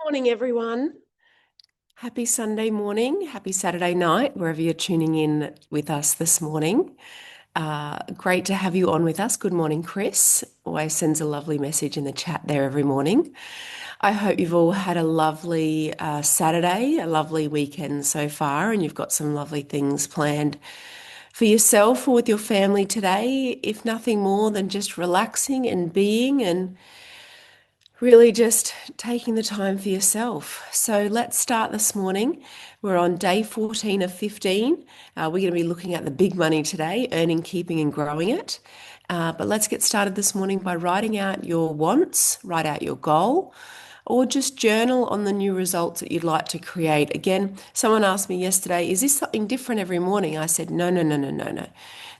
Morning, everyone. Happy Sunday morning, happy Saturday night, wherever you're tuning in with us this morning. Great to have you on with us. Good morning, Chris. Always sends a lovely message in the chat there every morning. I hope you've all had a lovely Saturday, a lovely weekend so far, and you've got some lovely things planned for yourself or with your family today, if nothing more than just relaxing and being and really just taking the time for yourself. So let's start this morning. We're on day 14 of 15. We're going to be looking at the big money today, earning, keeping, and growing it. But let's get started this morning by writing out your wants, write out your goal, or just journal on the new results that you'd like to create. Again, someone asked me yesterday, is this something different every morning? I said, no, no, no, no, no, no.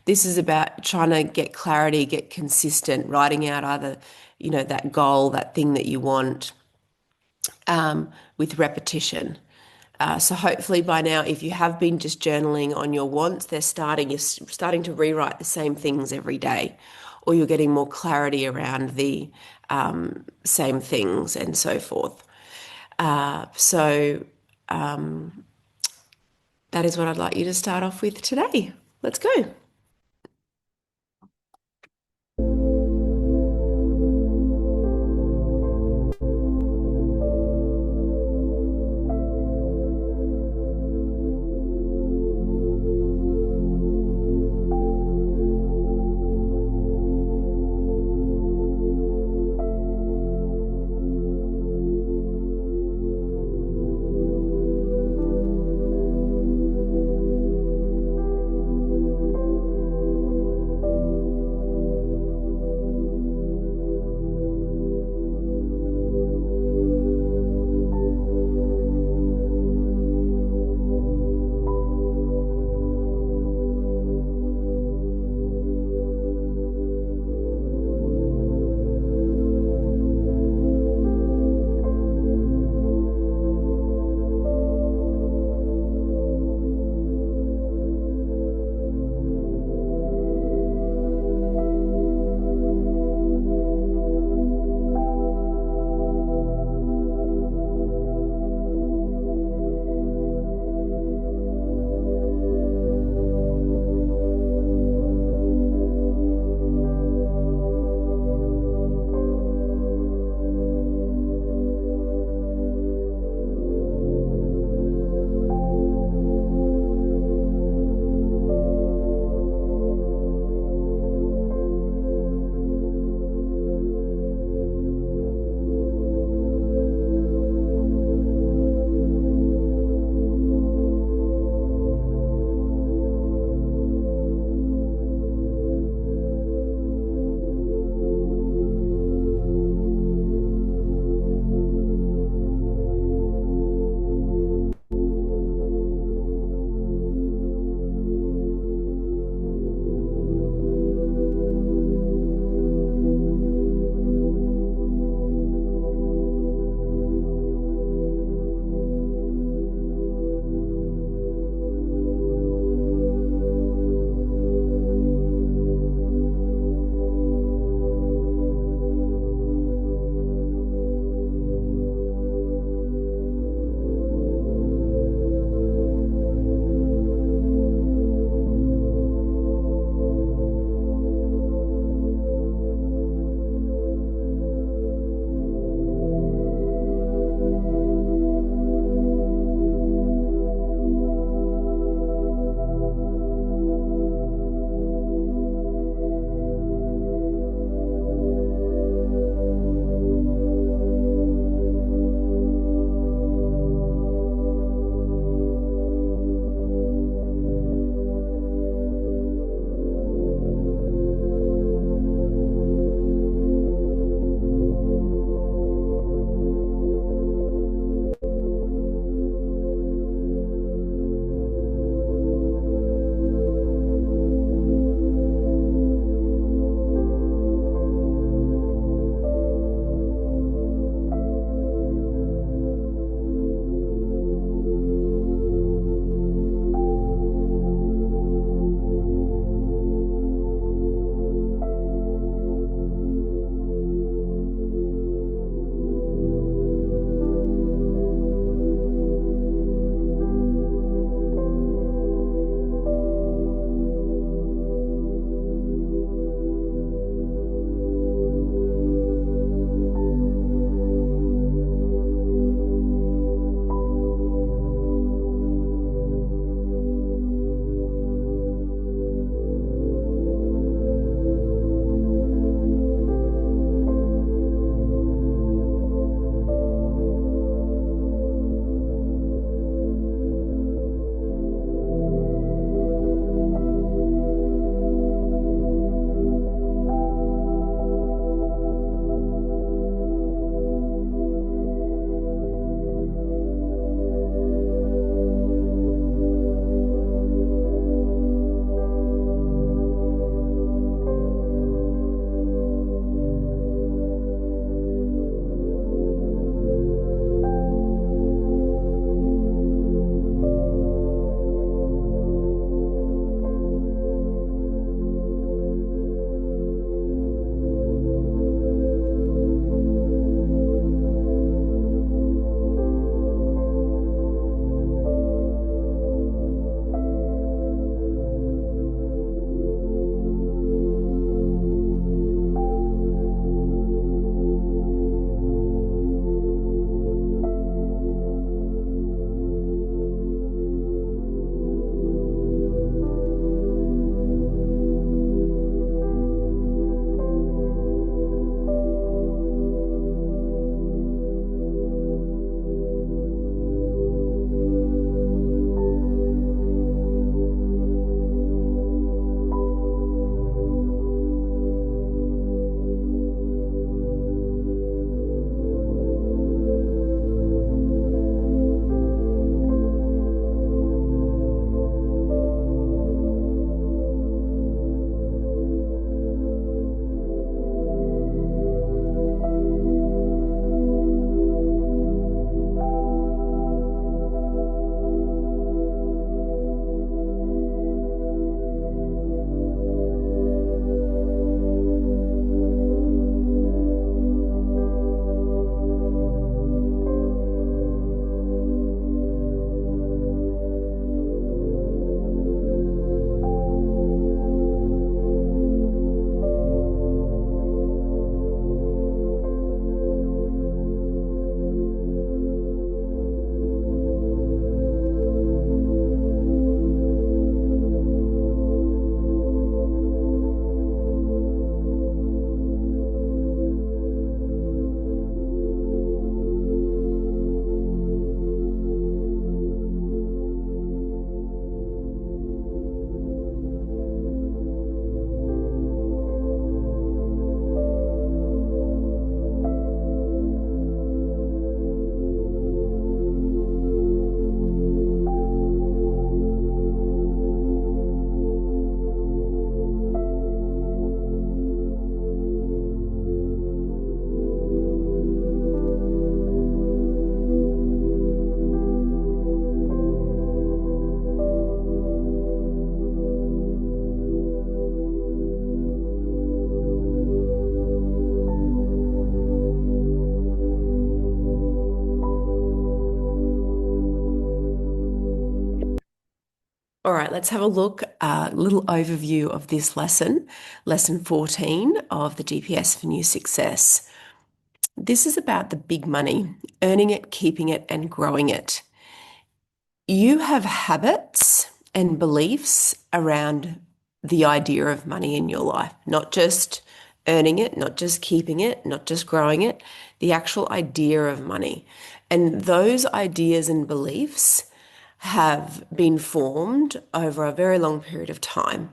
This is about trying to get clarity, get consistent, writing out either, that goal, that thing that you want, with repetition. So hopefully by now, if you have been just journaling on your wants, you're starting to rewrite the same things every day, or you're getting more clarity around the same things and so forth. So that is what I'd like you to start off with today. Let's go. All right, let's have a look, a little overview of this lesson, lesson 14 of the GPS for New Success. This is about the big money, earning it, keeping it, and growing it. You have habits and beliefs around the idea of money in your life, not just earning it, not just keeping it, not just growing it, the actual idea of money. And those ideas and beliefs have been formed over a very long period of time.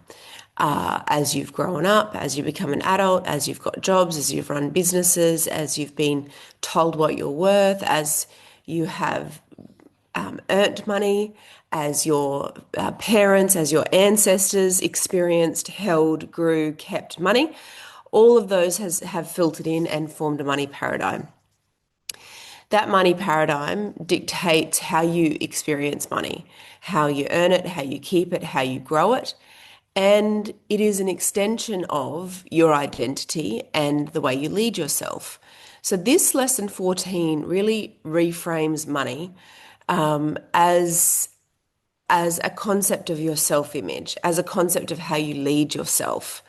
As you've grown up, as you become an adult, as you've got jobs, as you've run businesses, as you've been told what you're worth, as you have earned money, as your parents, as your ancestors experienced, held, grew, kept money. All of those have filtered in and formed a money paradigm. That money paradigm dictates how you experience money, how you earn it, how you keep it, how you grow it. And it is an extension of your identity and the way you lead yourself. So, this lesson 14 really reframes money as a concept of your self-image, as a concept of how you lead yourself.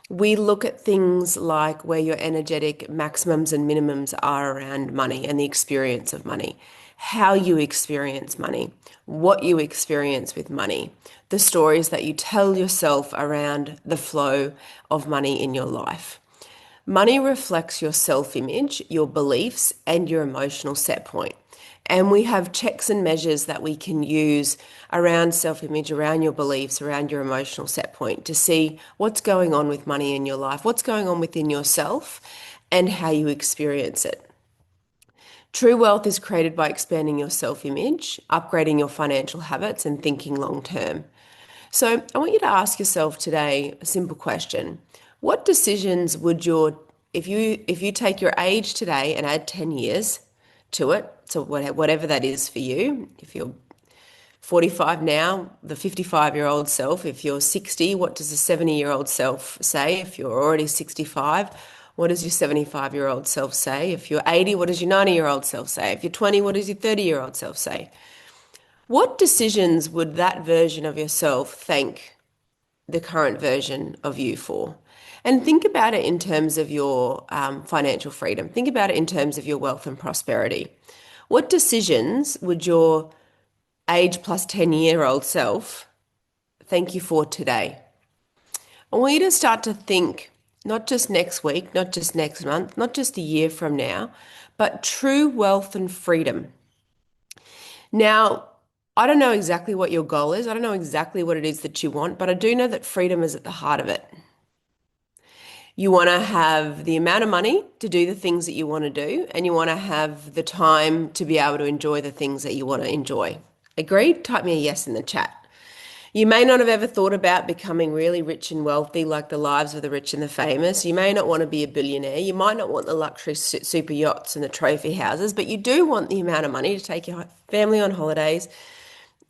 We look at things like where your energetic maximums and minimums are around money and the experience of money, how you experience money, what you experience with money, the stories that you tell yourself around the flow of money in your life. Money reflects your self-image, your beliefs, and your emotional set point. And we have checks and measures that we can use around self-image, around your beliefs, around your emotional set point to see what's going on with money in your life, what's going on within yourself, and how you experience it. True wealth is created by expanding your self-image, upgrading your financial habits, and thinking long-term. So I want you to ask yourself today a simple question. What decisions would if you take your age today and add 10 years to it, so whatever that is for you, if you're 45 now, the 55-year-old self, if you're 60, what does the 70-year-old self say? If you're already 65, what does your 75-year-old self say? If you're 80, what does your 90-year-old self say? If you're 20, what does your 30-year-old self say? What decisions would that version of yourself thank the current version of you for? And think about it in terms of your financial freedom. Think about it in terms of your wealth and prosperity. What decisions would your age plus 10-year-old self thank you for today? I want you to start to think, not just next week, not just next month, not just a year from now, but true wealth and freedom. Now, I don't know exactly what your goal is. I don't know exactly what it is that you want, but I do know that freedom is at the heart of it. You want to have the amount of money to do the things that you want to do, and you want to have the time to be able to enjoy the things that you want to enjoy. Agreed? Type me a yes in the chat. You may not have ever thought about becoming really rich and wealthy like the lives of the rich and the famous. You may not want to be a billionaire. You might not want the luxury super yachts and the trophy houses, but you do want the amount of money to take your family on holidays,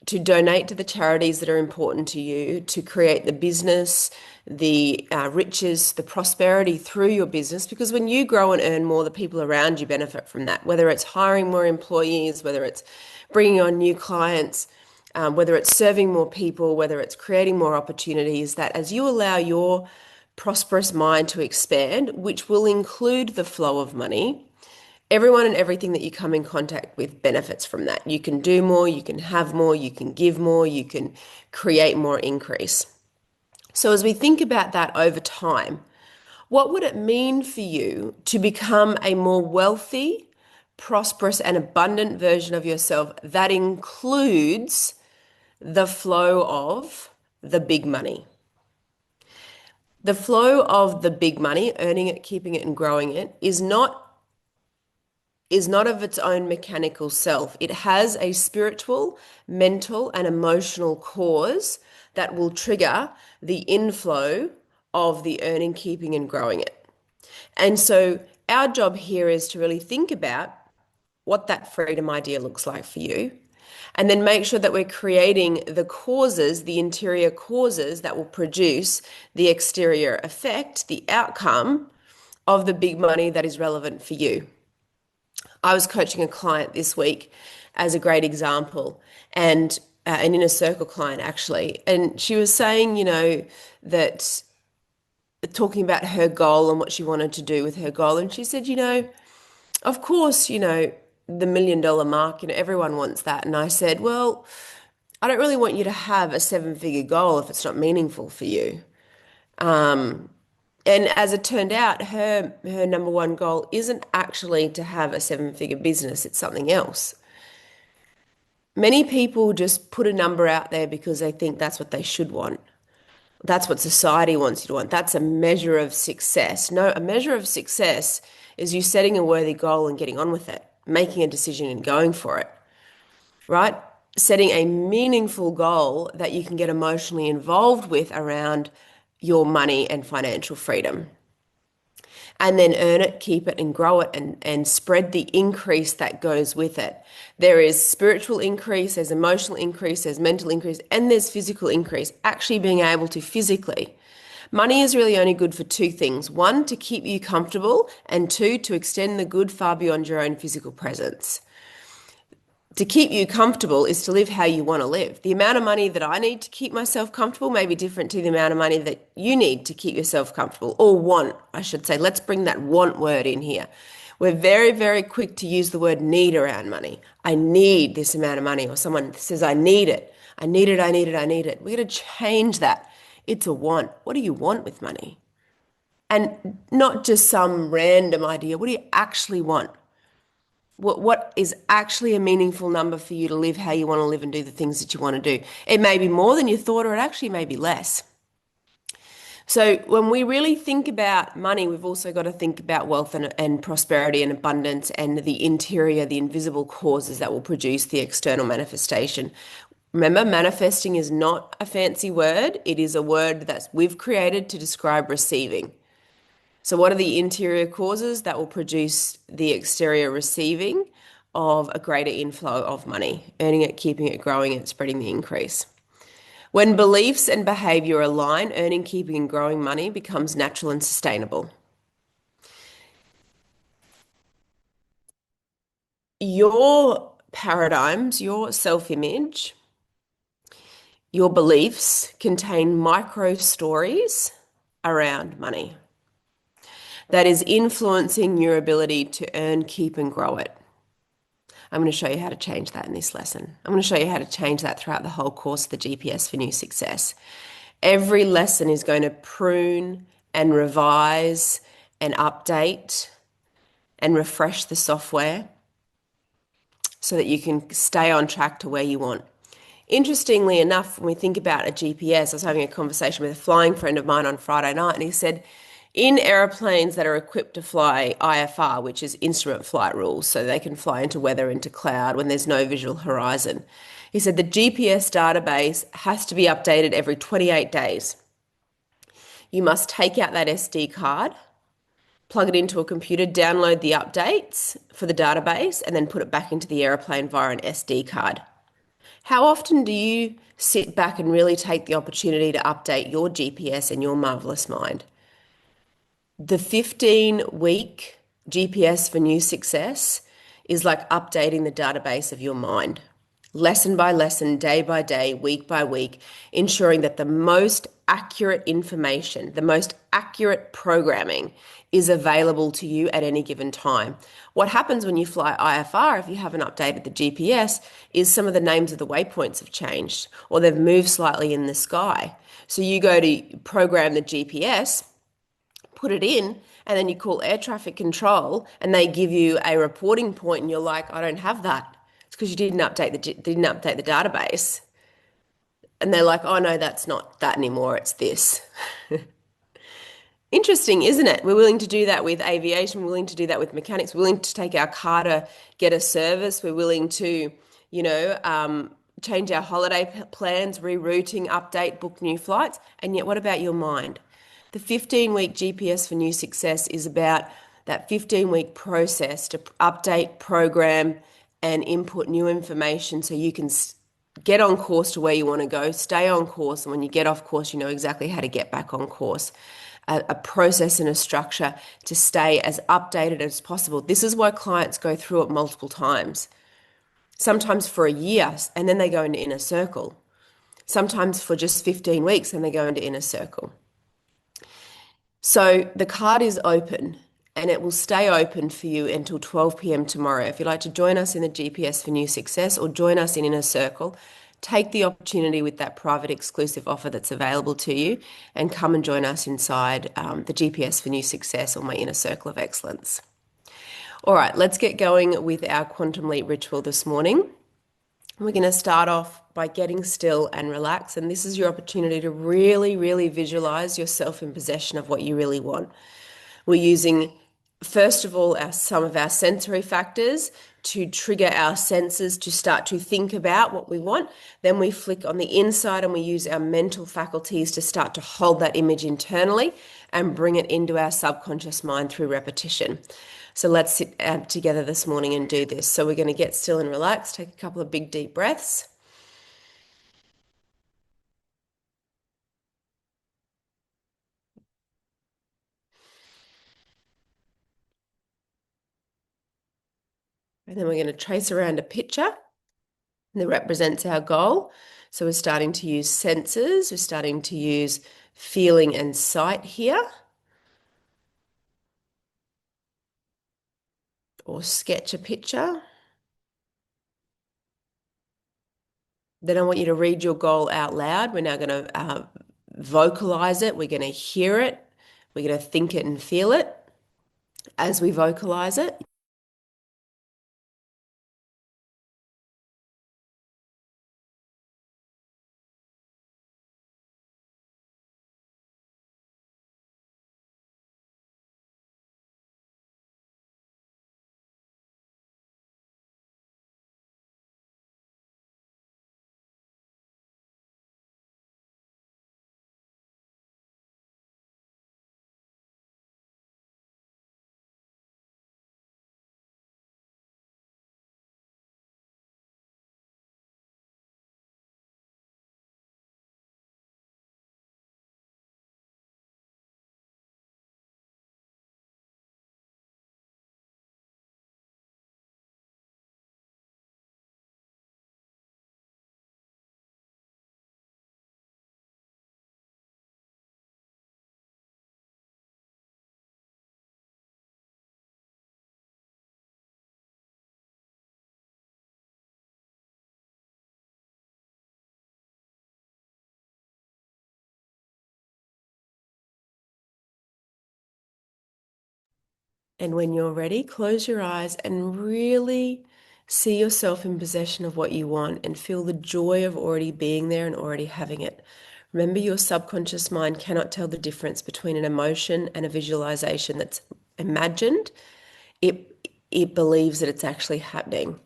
to donate to the charities that are important to you, to create the business, the riches, the prosperity through your business. Because when you grow and earn more, the people around you benefit from that, whether it's hiring more employees, whether it's bringing on new clients, whether it's serving more people, whether it's creating more opportunities, that as you allow your prosperous mind to expand, which will include the flow of money, everyone and everything that you come in contact with benefits from that. You can do more, you can have more, you can give more, you can create more increase. So as we think about that over time, what would it mean for you to become a more wealthy, prosperous, and abundant version of yourself that includes the flow of the big money? The flow of the big money, earning it, keeping it, and growing it, is not of its own mechanical self. It has a spiritual, mental, and emotional cause that will trigger the inflow of the earning, keeping, and growing it. And so our job here is to really think about what that freedom idea looks like for you, and then make sure that we're creating the causes, the interior causes that will produce the exterior effect, the outcome of the big money that is relevant for you. I was coaching a client this week as a great example, and an inner circle client actually, and she was saying, that talking about her goal and what she wanted to do with her goal, and she said, of course, the $1 million mark, everyone wants that. And I said, well, I don't really want you to have a seven-figure goal if it's not meaningful for you. And as it turned out, her number one goal isn't actually to have a seven-figure business, it's something else. Many people just put a number out there because they think that's what they should want. That's what society wants you to want. That's a measure of success. No, a measure of success is you setting a worthy goal and getting on with it, making a decision and going for it, right? Setting a meaningful goal that you can get emotionally involved with around your money and financial freedom. And then earn it, keep it, and grow it, and spread the increase that goes with it. There is spiritual increase, there's emotional increase, there's mental increase, and there's physical increase. Actually being able to physically. Money is really only good for two things. One, to keep you comfortable, and two, to extend the good far beyond your own physical presence. To keep you comfortable is to live how you want to live. The amount of money that I need to keep myself comfortable may be different to the amount of money that you need to keep yourself comfortable, or want, I should say. Let's bring that want word in here. We're very, very quick to use the word need around money. I need this amount of money, or someone says, I need it. I need it, I need it, I need it. We're going to change that. It's a want. What do you want with money? And not just some random idea. What do you actually want? What is actually a meaningful number for you to live how you want to live and do the things that you want to do? It may be more than you thought, or it actually may be less. So when we really think about money, we've also got to think about wealth and prosperity and abundance and the interior, the invisible causes that will produce the external manifestation. Remember, manifesting is not a fancy word. It is a word that we've created to describe receiving. So what are the interior causes that will produce the exterior receiving of a greater inflow of money? Earning it, keeping it, growing it, spreading the increase. When beliefs and behavior align, earning, keeping, and growing money becomes natural and sustainable. Your paradigms, your self-image, your beliefs contain micro stories around money that is influencing your ability to earn, keep, and grow it. I'm going to show you how to change that in this lesson. I'm going to show you how to change that throughout the whole course of the GPS for New Success. Every lesson is going to prune and revise and update and refresh the software so that you can stay on track to where you want. Interestingly enough, when we think about a GPS, I was having a conversation with a flying friend of mine on Friday night, and he said, in airplanes that are equipped to fly IFR, which is instrument flight rules, so they can fly into weather, into cloud when there's no visual horizon, he said the GPS database has to be updated every 28 days. You must take out that SD card, plug it into a computer, download the updates for the database, and then put it back into the airplane via an SD card. How often do you sit back and really take the opportunity to update your GPS and your marvelous mind? The 15-week GPS for New Success is like updating the database of your mind, lesson by lesson, day by day, week by week, ensuring that the most accurate information, the most accurate programming is available to you at any given time. What happens when you fly IFR, if you haven't updated the GPS, is some of the names of the waypoints have changed or they've moved slightly in the sky. So you go to program the GPS, put it in, and then you call air traffic control and they give you a reporting point and you're like, I don't have that. It's because you didn't update the database. And they're like, oh no, that's not that anymore, it's this. Interesting, isn't it? We're willing to do that with aviation, we're willing to do that with mechanics, we're willing to take our car to get a service, we're willing to, change our holiday plans, rerouting, update, book new flights. And yet, what about your mind? The 15-week GPS for New Success is about that 15-week process to update, program, and input new information so you can get on course to where you want to go, stay on course, and when you get off course, you know exactly how to get back on course. A process and a structure to stay as updated as possible. This is why clients go through it multiple times. sometimes for a year, and then they go into inner circle. Sometimes for just 15 weeks, and they go into inner circle. So the card is open and it will stay open for you until 12 p.m. tomorrow. If you'd like to join us in the GPS for New Success or join us in Inner Circle, take the opportunity with that private exclusive offer that's available to you and come and join us inside the GPS for New Success or my Inner Circle of Excellence. All right, let's get going with our Quantum Leap ritual this morning. We're going to start off by getting still and relax. And this is your opportunity to really, really visualize yourself in possession of what you really want. We're using, first of all, some of our sensory factors to trigger our senses to start to think about what we want. Then we flick on the inside and we use our mental faculties to start to hold that image internally and bring it into our subconscious mind through repetition. So let's sit together this morning and do this. So we're going to get still and relax, take a couple of big deep breaths. And then we're going to trace around a picture that represents our goal. So we're starting to use senses, we're starting to use feeling and sight here, or sketch a picture. Then I want you to read your goal out loud. We're now going to vocalize it. We're going to hear it. We're going to think it and feel it as we vocalize it. And when you're ready, close your eyes and really see yourself in possession of what you want and feel the joy of already being there and already having it. Remember, your subconscious mind cannot tell the difference between an emotion and a visualization that's imagined. It believes that it's actually happening.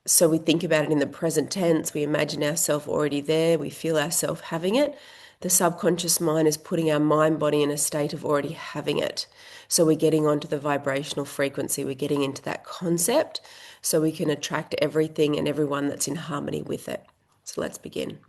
So we think about it in the present tense, we imagine ourselves already there, we feel ourselves having it. The subconscious mind is putting our mind body in a state of already having it. So we're getting onto the vibrational frequency, we're getting into that concept so we can attract everything and everyone that's in harmony with it. So let's begin.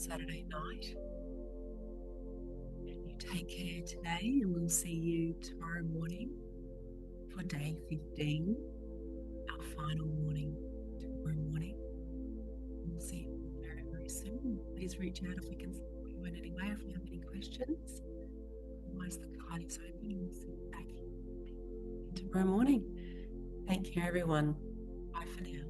Saturday night. And you take care today, and we'll see you tomorrow morning for day 15, our final morning tomorrow morning. We'll see you very, very soon. Please reach out if we can support you in any way, if you have any questions. Otherwise, the card is open, and we'll see you back tomorrow morning. Take care, everyone. Bye for now.